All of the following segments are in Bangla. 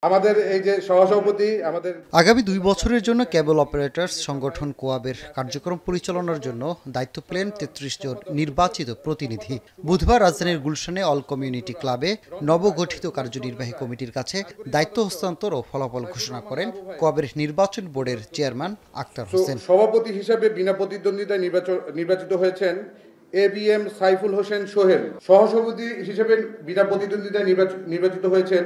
আমাদের এই যে সহসভাপতি আমাদের আগামী 2 বছরের জন্য কেবল অপারেটরস সংগঠন কোয়াবের কার্যক্রম পরিচালনার জন্য দায়িত্ব পেলেন 33 জন নির্বাচিত প্রতিনিধি। বুধবার রাজধানীর গুলশানে অল কমিউনিটি ক্লাবে নবগঠিত কার্যনির্বাহী কমিটির কাছে দায়িত্ব হস্তান্তর ও ফলাফল ঘোষণা করেন কোয়াবের নির্বাচন বোর্ডের চেয়ারম্যান আক্তার হোসেন। সভাপতি হিসেবে বিনা প্রতিদ্বন্দ্বিতায় নির্বাচিত হয়েছেন ABM সাইফুল হোসেন সোহেল। সহসভাপতি হিসেবে বিনা প্রতিদ্বন্দ্বিতায় নির্বাচিত হয়েছেন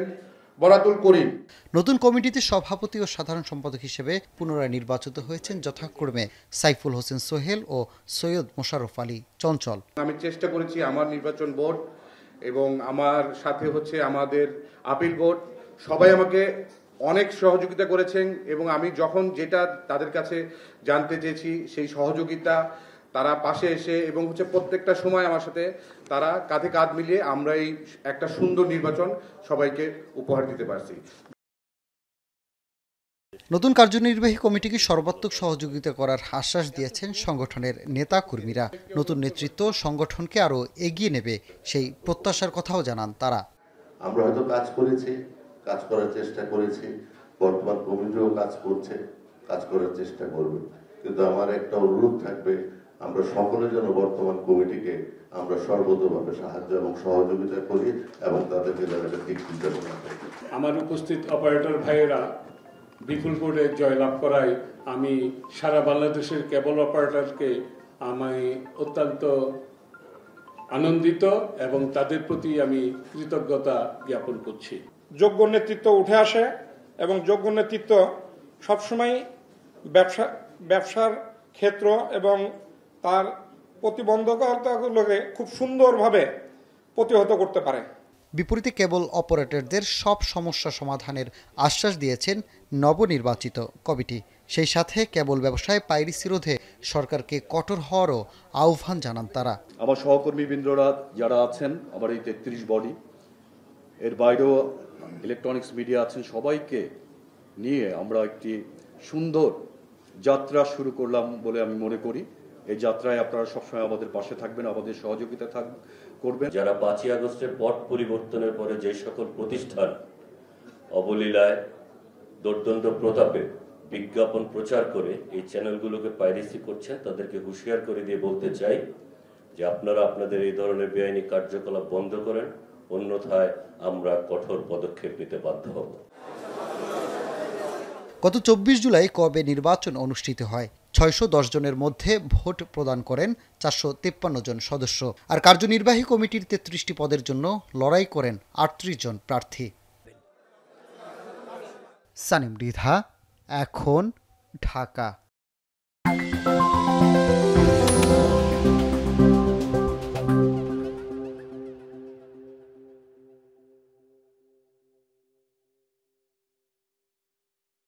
বরাতুল করিম। নতুন কমিটিতে সভাপতি ও সাধারণ সম্পাদক হিসেবে পুনরায় নির্বাচিত হয়েছেন যথাক্রমে সাইফুল হোসেন সোহেল ও সৈয়দ মোশাররফ আলী চঞ্চল। আমি চেষ্টা করেছি আমার নির্বাচন বোর্ড এবং আমার সাথে হচ্ছে আমাদের আপিল বোর্ড সবাই আমাকে অনেক সহযোগিতা করেছেন এবং আমি যখন যেটা তাদের কাছে জানতে চেয়েছি সেই সহযোগিতা তারা পাশে এসে এবং হচ্ছে প্রত্যেকটা সময় আমার সাথে তারা কাঁধে কাঁধ মিলিয়ে আমরা এই একটা সুন্দর নির্বাচন সবাইকে উপহার দিতে পারছি। নতুন কার্যনির্বাহী কমিটিকে সর্বাত্মক সহযোগিতা করার আশ্বাস দিয়েছেন সংগঠনের নেতা কর্মীরা। নতুন নেতৃত্ব সংগঠনকে আরও এগিয়ে নেবে সেই প্রত্যাশার কথাও জানান তারা। আমরা হয়তো কাজ করেছি, কাজ করার চেষ্টা করেছি, বর্তমান কমিটিও কাজ করছে, কাজ করার চেষ্টা করবে, কিন্তু আমার একটা অনুরোধ থাকবে আমরা সকলে যেন বর্তমান কমিটিকে আমরা সর্বতোভাবে সাহায্য এবং সহযোগিতা করি এবং তাদেরকে যেন একটা দিক নির্দেশনা করি। আমার উপস্থিত অপারেটর ভাইয়েরা বিপুল ভোটে জয়লাভ করায় আমি সারা বাংলাদেশের কেবল অপারেটরকে আমি অত্যন্ত আনন্দিত এবং তাদের প্রতি আমি কৃতজ্ঞতা জ্ঞাপন করছি। যোগ্য নেতৃত্ব উঠে আসে এবং যোগ্য নেতৃত্ব সবসময় ব্যবসার ক্ষেত্র এবং তার প্রতিবন্ধকতাগুলোকে খুব সুন্দরভাবে প্রতিহত করতে পারে। বিপরীতে কেবল অপারেটরদের সব সমস্যা সমাধানের আশ্বাস দিয়েছেন নবনির্বাচিত কমিটি। সেই সাথে কেবল ব্যবসায় পাইরেসি রোধে সরকারকে কঠোর হওয়ারও আহ্বান জানান তারা। আমার সহকর্মীবৃন্দরা যারা আছেন আমার এই 33 বডি এর বাইরেও ইলেকট্রনিক্স মিডিয়া আছেন, সবাইকে নিয়ে আমরা একটি সুন্দর যাত্রা শুরু করলাম বলে আমি মনে করি। এই যাত্রায় আপনারা সবসময় আমাদের পাশে থাকবেন, আমাদের সহযোগিতা করবেন। যারা 5ই আগস্টের পট পরিবর্তনের পরে যে সকল প্রতিষ্ঠান অবলীলায় দুর্দণ্ড প্রতাপে বিজ্ঞাপন প্রচার করে এই চ্যানেলগুলোকে পাইরেসি করছেন, তাদেরকে হুঁশিয়ার করে দিয়ে বলতে চাই যে আপনারা আপনাদের এই ধরনের বেআইনি কার্যকলাপ বন্ধ করেন, অন্যথায় আমরা কঠোর পদক্ষেপ নিতে বাধ্য হব। গত 24 জুলাই কবে নির্বাচন অনুষ্ঠিত হয়। 610 জনের মধ্যে ভোট প্রদান করেন 453 জন সদস্য। আর কার্যনির্বাহী কমিটির 33টি পদের জন্য লড়াই করেন 38 জন প্রার্থী। সানিম রিধা, এখন, ঢাকা।